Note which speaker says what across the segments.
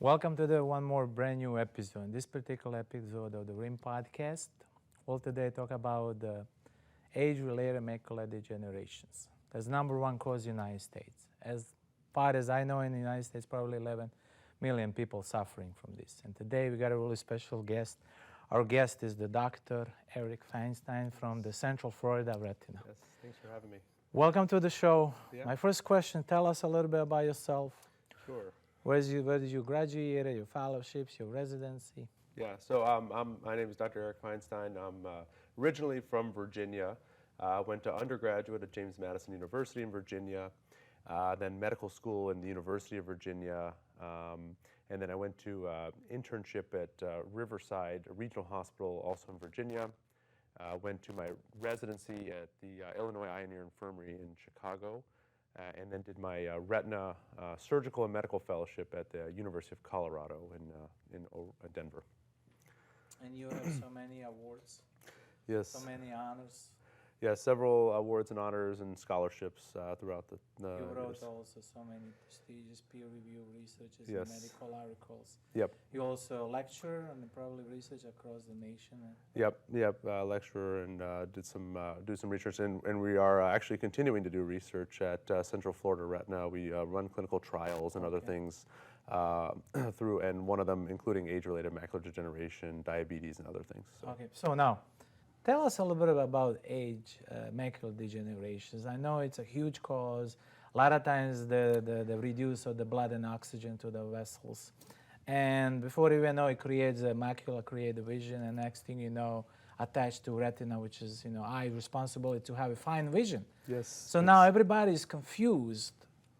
Speaker 1: Welcome to the one more brand new episode. In this particular episode of the Rimm-PODCAST, we'll today talk about the age-related macular degenerations. That's number one cause in the United States. As far as I know, in the United States, probably 11 million people suffering from this. And today we got a really special guest. Our guest is the Dr. Eric Feinstein from the Central Florida Retina.
Speaker 2: Yes, thanks for having me.
Speaker 1: Welcome to the show.
Speaker 2: Yeah.
Speaker 1: My first question, tell us a little bit about yourself.
Speaker 2: Sure.
Speaker 1: Where did you graduate, your fellowships, your residency?
Speaker 2: Yeah, so my name is Dr. Eric Feinstein. I'm originally from Virginia. Went to undergraduate at James Madison University in Virginia, then medical school in the University of Virginia, and then I went to internship at Riverside Regional Hospital, also in Virginia. Went to my residency at the Illinois Eye and Ear Infirmary in Chicago. And then did my retina surgical and medical fellowship at the University of Colorado in Denver.
Speaker 1: And you have so many awards,
Speaker 2: Yes.
Speaker 1: so many honors.
Speaker 2: Yeah, several awards and honors and scholarships throughout the
Speaker 1: You wrote
Speaker 2: years.
Speaker 1: also so many prestigious peer-reviewed researches
Speaker 2: Yes.
Speaker 1: and medical articles.
Speaker 2: Yep.
Speaker 1: You also lecture and probably research across the nation.
Speaker 2: Yep. Lecturer and do some research, and we are actually continuing to do research at Central Florida Retina. We run clinical trials and other things through, and one of them including age-related macular degeneration, diabetes, and other things. So.
Speaker 1: Okay, so now, tell us a little bit about age macular degenerations. I know it's a huge cause. A lot of times the reduce of the blood and oxygen to the vessels. And before you even know, it creates a macula, create the vision, and next thing you know, attached to retina, which is, eye responsibility to have a fine vision.
Speaker 2: Yes.
Speaker 1: So now everybody is confused.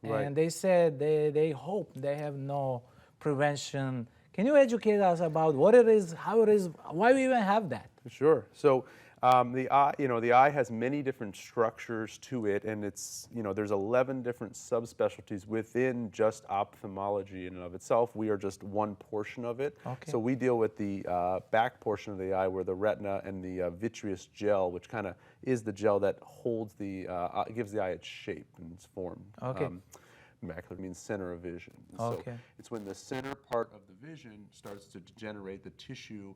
Speaker 2: Right.
Speaker 1: And they said they hope they have no prevention. Can you educate us about what it is, how it is, why we even have that?
Speaker 2: Sure. So the eye has many different structures to it, and it's, there's 11 different subspecialties within just ophthalmology in and of itself. We are just one portion of it.
Speaker 1: Okay.
Speaker 2: So we deal with the back portion of the eye, where the retina and the vitreous gel, which kind of is the gel that holds gives the eye its shape and its form.
Speaker 1: Okay.
Speaker 2: Macular means center of vision.
Speaker 1: Okay.
Speaker 2: So it's when the center part of the vision starts to degenerate, the tissue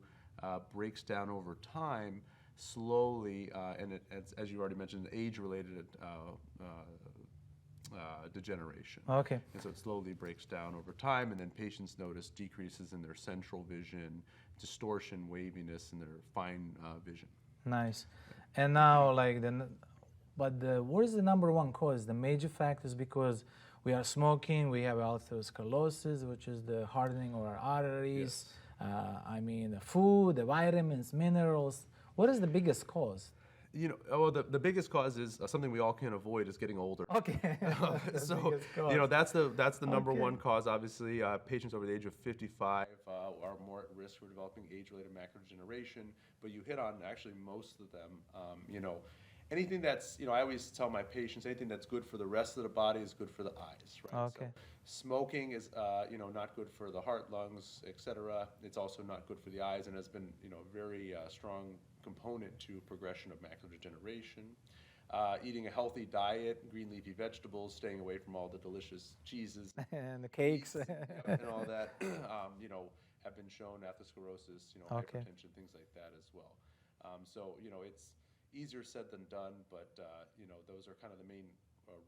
Speaker 2: breaks down over time slowly, and as you already mentioned, age-related degeneration.
Speaker 1: Okay.
Speaker 2: And so it slowly breaks down over time, and then patients notice decreases in their central vision, distortion, waviness, and their fine vision.
Speaker 1: Nice. And now, what is the number one cause? The major factor is because we are smoking, we have atherosclerosis, which is the hardening of our arteries.
Speaker 2: Yes.
Speaker 1: The food, the vitamins, minerals. What is the biggest cause?
Speaker 2: The biggest cause is something we all can avoid is getting older.
Speaker 1: Okay.
Speaker 2: So, that's the number one cause. Obviously, patients over the age of 55 are more at risk for developing age-related macular degeneration. But you hit on actually most of them. Anything that's, I always tell my patients, anything that's good for the rest of the body is good for the eyes, right?
Speaker 1: Okay.
Speaker 2: So smoking is, not good for the heart, lungs, etc. It's also not good for the eyes, and has been, a very strong component to progression of macular degeneration. Eating a healthy diet, green leafy vegetables, staying away from all the delicious cheeses
Speaker 1: And the cakes.
Speaker 2: and all that, have been shown atherosclerosis, hypertension, things like that as well. So, it's easier said than done, but those are kind of the main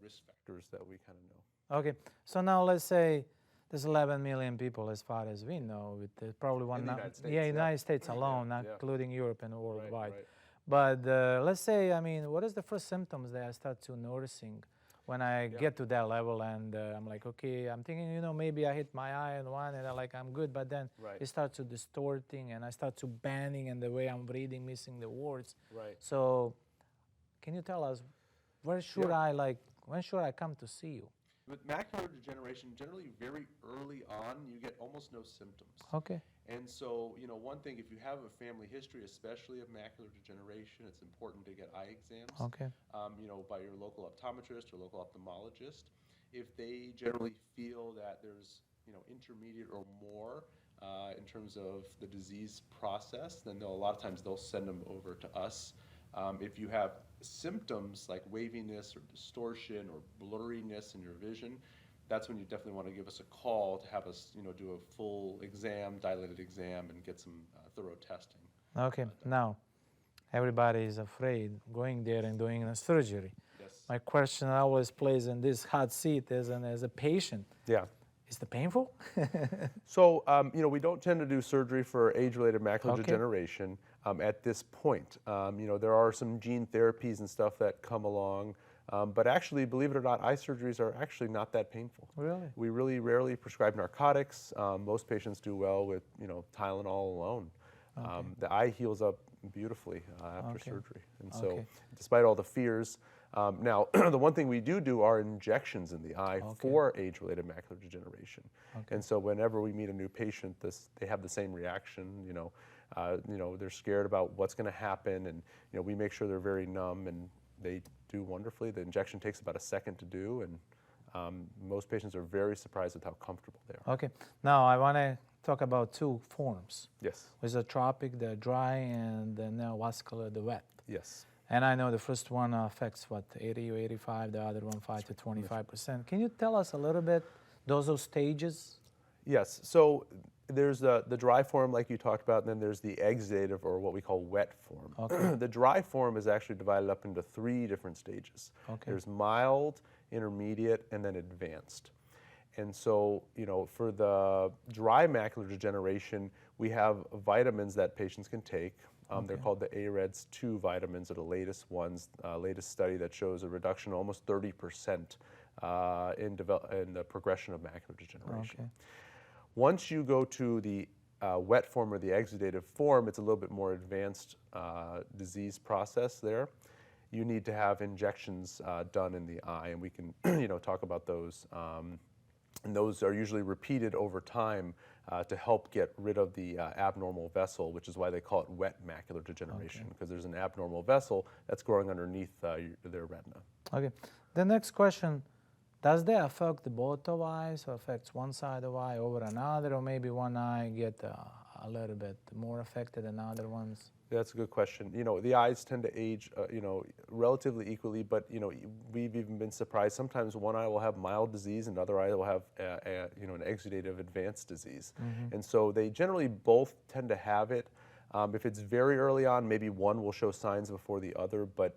Speaker 2: risk factors that we kind of know.
Speaker 1: Okay, so now let's say there's 11 million people, as far as we know, with probably one.
Speaker 2: In the United States,
Speaker 1: United States alone, not
Speaker 2: Yeah.
Speaker 1: including Europe and worldwide.
Speaker 2: Right.
Speaker 1: But let's say, what is the first symptoms that I start to noticing when I get to that level, and I'm like, okay, I'm thinking, maybe I hit my eye on one, and I'm good, but then
Speaker 2: Right.
Speaker 1: it starts to distorting, and I start to banning, and the way I'm reading, missing the words.
Speaker 2: Right.
Speaker 1: So, can you tell us when should I come to see you?
Speaker 2: With macular degeneration, generally very early on, you get almost no symptoms.
Speaker 1: Okay.
Speaker 2: And so, one thing, if you have a family history, especially of macular degeneration, it's important to get eye exams.
Speaker 1: Okay.
Speaker 2: By your local optometrist or local ophthalmologist. If they generally feel that there's, intermediate or more in terms of the disease process, then a lot of times they'll send them over to us. If you have symptoms like waviness or distortion or blurriness in your vision, that's when you definitely want to give us a call to have us, do a full exam, dilated exam, and get some thorough testing.
Speaker 1: Okay, now everybody is afraid going there and doing a surgery.
Speaker 2: Yes.
Speaker 1: My question always plays in this hot seat as a patient.
Speaker 2: Yeah.
Speaker 1: Is it painful?
Speaker 2: So, we don't tend to do surgery for age-related macular
Speaker 1: Okay.
Speaker 2: degeneration at this point. There are some gene therapies and stuff that come along, but actually, believe it or not, eye surgeries are actually not that painful.
Speaker 1: Really?
Speaker 2: We really rarely prescribe narcotics. Most patients do well with, Tylenol alone.
Speaker 1: Okay.
Speaker 2: The eye heals up beautifully after
Speaker 1: Okay.
Speaker 2: surgery. And so,
Speaker 1: Okay.
Speaker 2: despite all the fears, now, the one thing we do are injections in the eye
Speaker 1: Okay.
Speaker 2: for age-related macular degeneration.
Speaker 1: Okay.
Speaker 2: And so whenever we meet a new patient, they have the same reaction. They're scared about what's going to happen, and we make sure they're very numb, and they do wonderfully. The injection takes about a second to do, and most patients are very surprised with how comfortable they are.
Speaker 1: Okay. Now I want to talk about two forms.
Speaker 2: Yes.
Speaker 1: With the tropic, the dry, and the neovascular, the wet.
Speaker 2: Yes.
Speaker 1: And I know the first one affects what, 80 or 85, the other one 5 to 25%. Can you tell us a little bit those stages?
Speaker 2: Yes. So there's the dry form, like you talked about, and then there's the exudative, or what we call wet form.
Speaker 1: Okay.
Speaker 2: The dry form is actually divided up into 3 different stages.
Speaker 1: Okay.
Speaker 2: There's mild, intermediate, and then advanced. And so, for the dry macular degeneration, we have vitamins that patients can take. They're called the AREDS2 vitamins, are the latest ones, latest study that shows a reduction of almost 30% in the progression of macular degeneration.
Speaker 1: Okay.
Speaker 2: Once you go to the wet form or the exudative form, it's a little bit more advanced disease process there. You need to have injections done in the eye, and we can talk about those. And those are usually repeated over time to help get rid of the abnormal vessel, which is why they call it wet macular degeneration, because there's an abnormal vessel that's growing underneath their retina.
Speaker 1: Okay. The next question, does that affect the both of eyes, or affects one side of eye over another, or maybe one eye get a little bit more affected than other ones?
Speaker 2: That's a good question. The eyes tend to age, relatively equally, but, we've even been surprised. Sometimes one eye will have mild disease and the other eye will have, an exudative advanced disease.
Speaker 1: Mm-hmm.
Speaker 2: And so they generally both tend to have it. If it's very early on, maybe one will show signs before the other, but,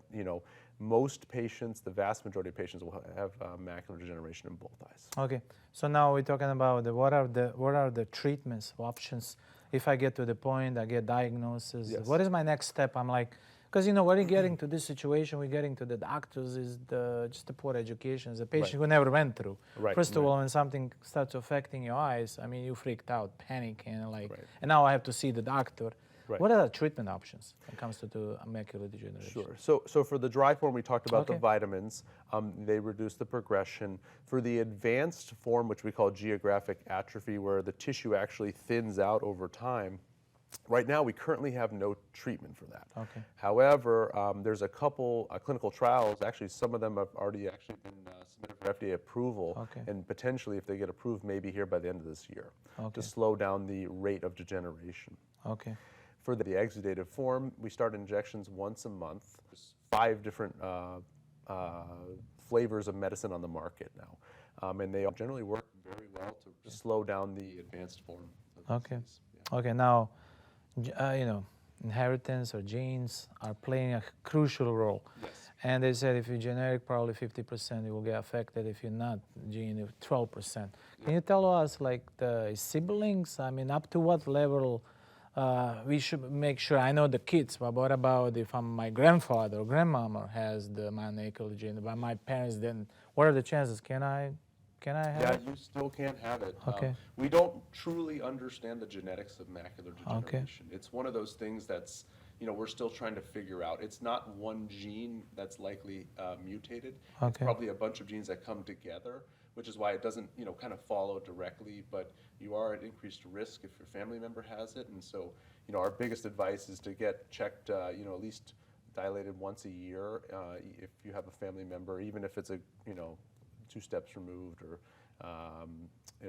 Speaker 2: most patients, the vast majority of patients will have macular degeneration in both eyes.
Speaker 1: Okay. So now we're talking about what are the treatments, options? If I get to the point, I get diagnosis,
Speaker 2: Yes.
Speaker 1: what is my next step? I'm like, because when we're getting to this situation, we're getting to the doctors, is just the poor education, as a patient who never went through.
Speaker 2: Right.
Speaker 1: First of all, when something starts affecting your eyes, you freaked out, panic, and
Speaker 2: Right.
Speaker 1: and now I have to see the doctor.
Speaker 2: Right.
Speaker 1: What are the treatment options when it comes to macular degeneration?
Speaker 2: Sure. So for the dry form, we talked about the
Speaker 1: Okay.
Speaker 2: vitamins. They reduce the progression. For the advanced form, which we call geographic atrophy, where the tissue actually thins out over time, right now we currently have no treatment for that.
Speaker 1: Okay.
Speaker 2: However, there's a couple clinical trials. Actually, some of them have already been submitted for FDA approval,
Speaker 1: Okay.
Speaker 2: and potentially, if they get approved, maybe here by the end of this year,
Speaker 1: Okay.
Speaker 2: to slow down the rate of degeneration.
Speaker 1: Okay.
Speaker 2: For the exudative form, we start injections once a month. There's 5 different flavors of medicine on the market now, and they generally work very well to slow down the advanced form of the
Speaker 1: Okay.
Speaker 2: disease. Yeah.
Speaker 1: Okay, now, inheritance or genes are playing a crucial role.
Speaker 2: Yes.
Speaker 1: And they said if you're generic, probably 50% you will get affected. If you're not gene, 12%. Can you tell us, like, the siblings? Up to what level we should make sure? I know the kids, but what about if my grandfather or grandmama has the macular gene, but my parents didn't? What are the chances? Can I have
Speaker 2: Yeah,
Speaker 1: it?
Speaker 2: you still can't have it.
Speaker 1: Okay.
Speaker 2: We don't truly understand the genetics of macular degeneration. It's one of those things that's, we're still trying to figure out. It's not one gene that's likely mutated. It's
Speaker 1: Okay.
Speaker 2: probably a bunch of genes that come together, which is why it doesn't, kind of follow directly, but you are at increased risk if your family member has it. And so, our biggest advice is to get checked, at least dilated once a year if you have a family member, even if it's 2 steps removed, or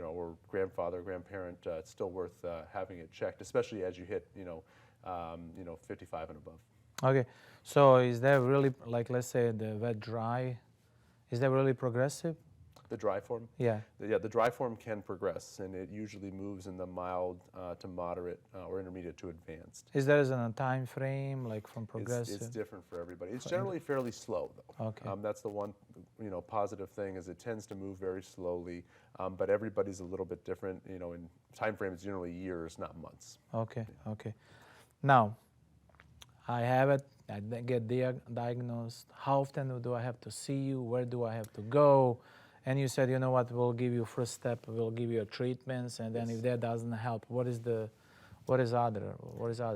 Speaker 2: or grandfather, grandparent. It's still worth having it checked, especially as you hit 55 and above.
Speaker 1: Okay, so is that really, like, let's say the wet dry, is that really progressive?
Speaker 2: The dry form?
Speaker 1: Yeah.
Speaker 2: The dry form can progress, and it usually moves in the mild to moderate or intermediate to advanced.
Speaker 1: Is there a time frame, like from progressive?
Speaker 2: It's different for everybody. It's generally fairly slow, though.
Speaker 1: Okay.
Speaker 2: That's the one, positive thing is it tends to move very slowly, but everybody's a little bit different. In time frames, generally years, not months.
Speaker 1: Okay. Okay. Now, I have it. I get diagnosed. How often do I have to see you? Where do I have to go? And you said, you know what? We'll give you first step. We'll give you treatments, and then if that doesn't help, what is other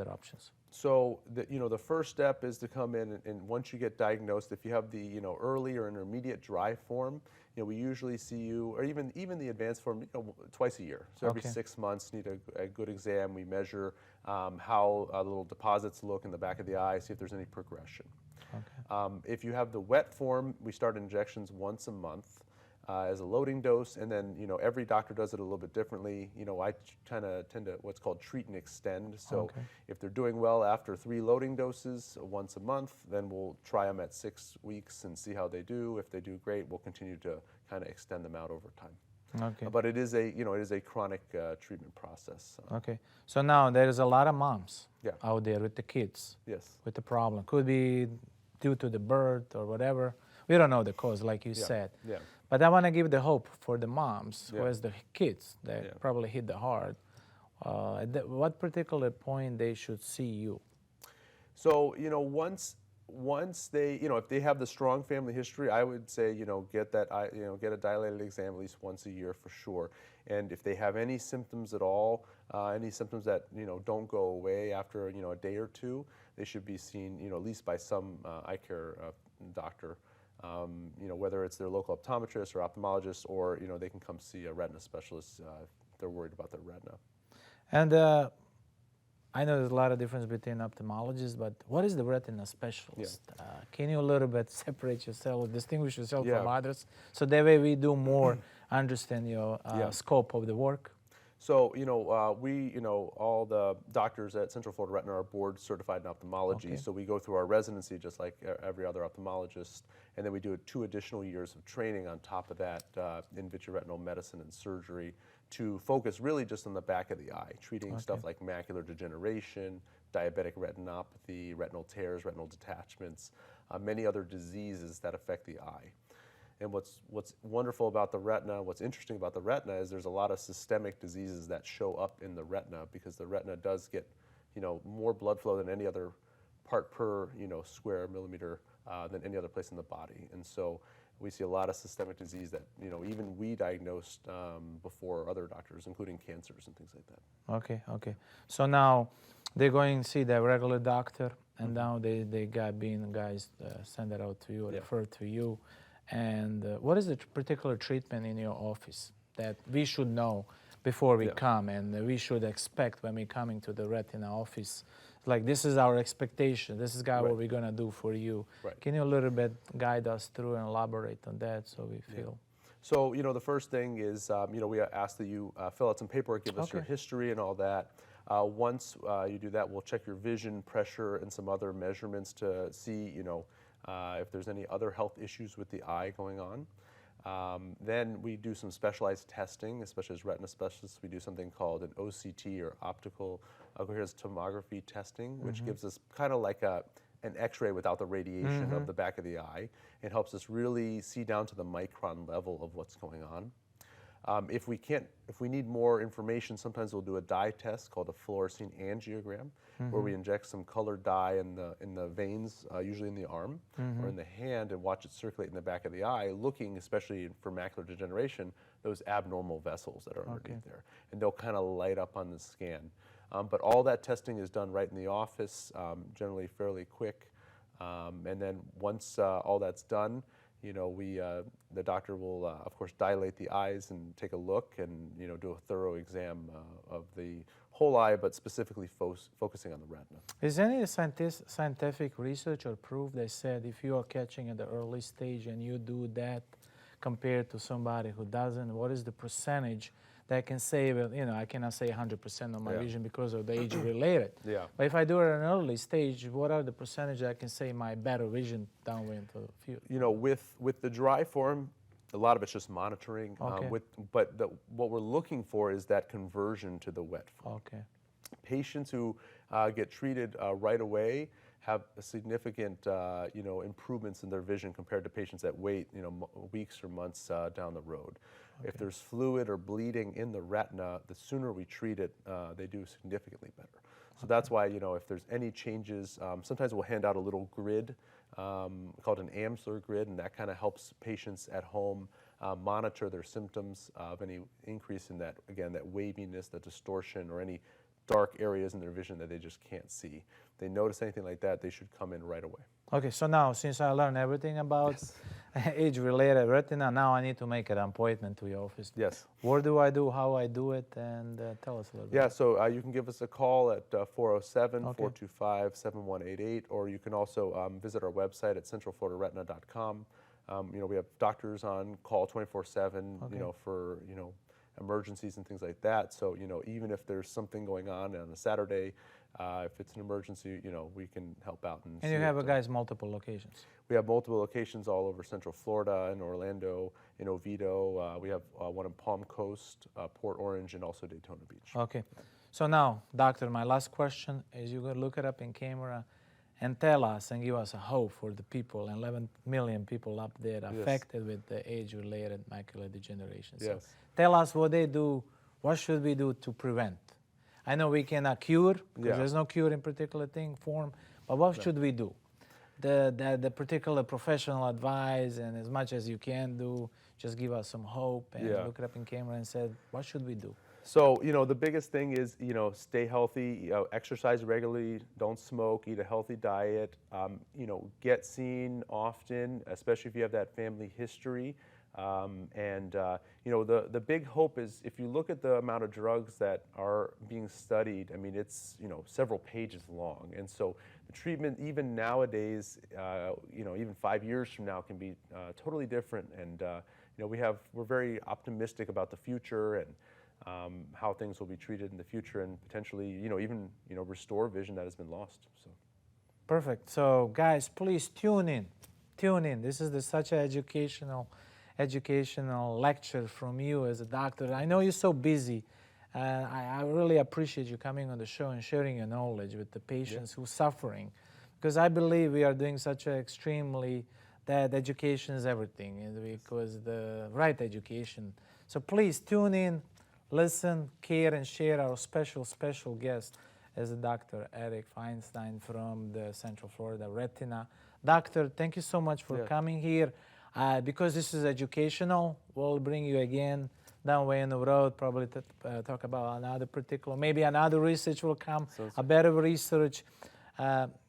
Speaker 1: options?
Speaker 2: So the first step is to come in, and once you get diagnosed, if you have the early or intermediate dry form, we usually see you, or even the advanced form, twice a year. So every 6 months, need a good exam. We measure how the little deposits look in the back of the eye, see if there's any progression.
Speaker 1: Okay.
Speaker 2: If you have the wet form, we start injections once a month as a loading dose, and then every doctor does it a little bit differently. I kind of tend to what's called treat and extend. So if they're doing well after 3 loading doses once a month, then we'll try them at 6 weeks and see how they do. If they do great, we'll continue to kind of extend them out over time.
Speaker 1: Okay.
Speaker 2: But it is a chronic treatment process.
Speaker 1: Okay. So now there is a lot of moms
Speaker 2: Yeah.
Speaker 1: out there with the kids.
Speaker 2: Yes.
Speaker 1: With the problem. Could be due to the birth or whatever. We don't know the cause, like you said.
Speaker 2: Yeah.
Speaker 1: But I want to give the hope for the moms who
Speaker 2: Yeah.
Speaker 1: has the kids that probably hit the hard. At what particular point they should see you?
Speaker 2: So once they if they have the strong family history, I would say get a dilated exam at least once a year for sure. And if they have any symptoms at all, any symptoms that don't go away after a day or two, they should be seen at least by some eye care doctor. Whether it's their local optometrist or ophthalmologist, or they can come see a retina specialist if they're worried about their retina.
Speaker 1: And I know there's a lot of difference between ophthalmologists, but what is the retina specialist? Can you a little bit separate yourself, distinguish yourself from others, so that way we do more understand your scope of the work?
Speaker 2: So, all the doctors at Central Florida Retina are board certified in ophthalmology.
Speaker 1: Okay.
Speaker 2: So we go through our residency just like every other ophthalmologist, and then we do 2 additional years of training on top of that in vitreoretinal medicine and surgery to focus really just on the back of the eye, treating stuff like macular degeneration, diabetic retinopathy, retinal tears, retinal detachments, many other diseases that affect the eye. And what's wonderful about the retina, what's interesting about the retina is there's a lot of systemic diseases that show up in the retina because the retina does get, more blood flow than any other part per, square millimeter than any other place in the body. And so we see a lot of systemic disease that, even we diagnosed before other doctors, including cancers and things like that.
Speaker 1: Okay, okay. So now they're going to see the regular doctor, and now they got guys send it out to you, refer to you. And what is the particular treatment in your office that we should know before we come, and we should expect when we're coming to the retina office? Like, this is our expectation. This is what we're going to do for you. Right. Can you a little bit guide us through and elaborate on that so we feel?
Speaker 2: So, the first thing is, we ask that you fill out some paperwork, give us your history and all that. Once you do that, we'll check your vision, pressure, and some other measurements to see, if there's any other health issues with the eye going on. Then we do some specialized testing, especially as retina specialists. We do something called an OCT, or optical coherence tomography testing, which gives us kind of like an X-ray without the radiation of the back of the eye. It helps us really see down to the micron level of what's going on. If we need more information, sometimes we'll do a dye test called a Fluorescein Angiogram, where we inject some colored dye in the veins, usually in the arm or in the hand, and watch it circulate in the back of the eye, looking, especially for macular degeneration, those abnormal vessels that are underneath there. And they'll kind of light up on the scan. But all that testing is done right in the office, generally fairly quick. And then once all that's done, the doctor will, of course, dilate the eyes and take a look and, do a thorough exam of the whole eye, but specifically focusing on the retina.
Speaker 1: Is any scientific research or proof that said if you are catching at the early stage and you do that compared to somebody who doesn't, what is the percentage that can save, I cannot say 100% of my vision because of the age related. But if I do it at an early stage, what are the percentage that I can say my better vision downwind to the future?
Speaker 2: With the dry form, a lot of it's just monitoring.
Speaker 1: Okay.
Speaker 2: What we're looking for is that conversion to the wet form.
Speaker 1: Okay.
Speaker 2: Patients who get treated right away have a significant, improvements in their vision compared to patients that wait, weeks or months down the road.
Speaker 1: Okay.
Speaker 2: If there's fluid or bleeding in the retina, the sooner we treat it, they do significantly better. So that's why, if there's any changes, sometimes we'll hand out a little grid called an Amsler grid, and that kind of helps patients at home monitor their symptoms of any increase in that, again, that waviness, the distortion, or any dark areas in their vision that they just can't see. If they notice anything like that, they should come in right away.
Speaker 1: Okay, so now since I learned everything about age-related retina, now I need to make an appointment to your office.
Speaker 2: Yes.
Speaker 1: What do I do, how I do it, and tell us a little bit.
Speaker 2: Yeah, so you can give us a call at 407-425-7188, or you can also visit our website at centralfloridaretina.com. We have doctors on call 24/7, for, emergencies and things like that. So, even if there's something going on a Saturday, if it's an emergency, we can help out. And
Speaker 1: you have, guys, multiple locations?
Speaker 2: We have multiple locations all over Central Florida, in Orlando, in Oviedo. We have one in Palm Coast, Port Orange, and also Daytona Beach.
Speaker 1: Okay. So now, doctor, my last question is you could look it up in camera and tell us and give us a hope for the people, 11 million people up there affected with the age-related macular degeneration. So tell us what they do, what should we do to prevent? I know we cannot cure, because there's no cure in particular form, but what should we do? The particular professional advice, and as much as you can do, just give us some hope and look it up in camera and say, what should we do?
Speaker 2: So, the biggest thing is, stay healthy, exercise regularly, don't smoke, eat a healthy diet, get seen often, especially if you have that family history. The big hope is if you look at the amount of drugs that are being studied, I mean, it's, several pages long. And so the treatment, even nowadays, even 5 years from now can be totally different. And, we're very optimistic about the future and how things will be treated in the future, and potentially, even, restore vision that has been lost. So.
Speaker 1: Perfect. So, guys, please tune in. This is such an educational lecture from you as a doctor. I know you're so busy. I really appreciate you coming on the show and sharing your knowledge with the patients who are suffering, because I believe we are doing such that education is everything, because the right education. So please tune in, listen, care, and share our special guest as Dr. Eric Feinstein from the Central Florida Retina. Doctor, thank you so much for coming here. Because this is educational, we'll bring you again down way in the road, probably to talk about maybe another research will come, a better research.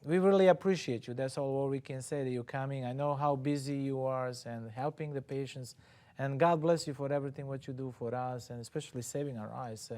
Speaker 1: We really appreciate you. That's all we can say, that you're coming. I know how busy you are and helping the patients. And God bless you for everything what you do for us, and especially saving our eyes.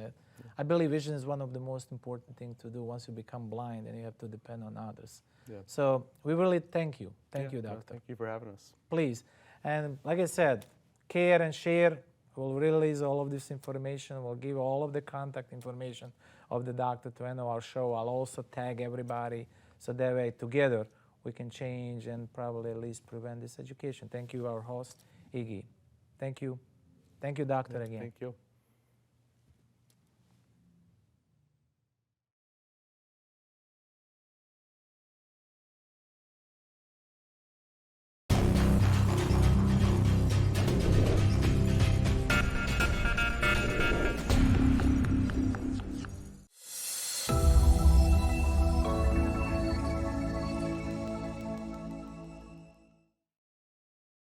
Speaker 1: I believe vision is one of the most important things to do once you become blind and you have to depend on others. So we really thank you. Thank you, doctor.
Speaker 2: Thank you for having us.
Speaker 1: Please. And like I said, care and share. We'll release all of this information. We'll give all of the contact information of the doctor to end our show. I'll also tag everybody, so that way together we can change and probably at least prevent this education. Thank you, our host, Iggy. Thank you. Thank you, doctor, again.
Speaker 2: Thank you.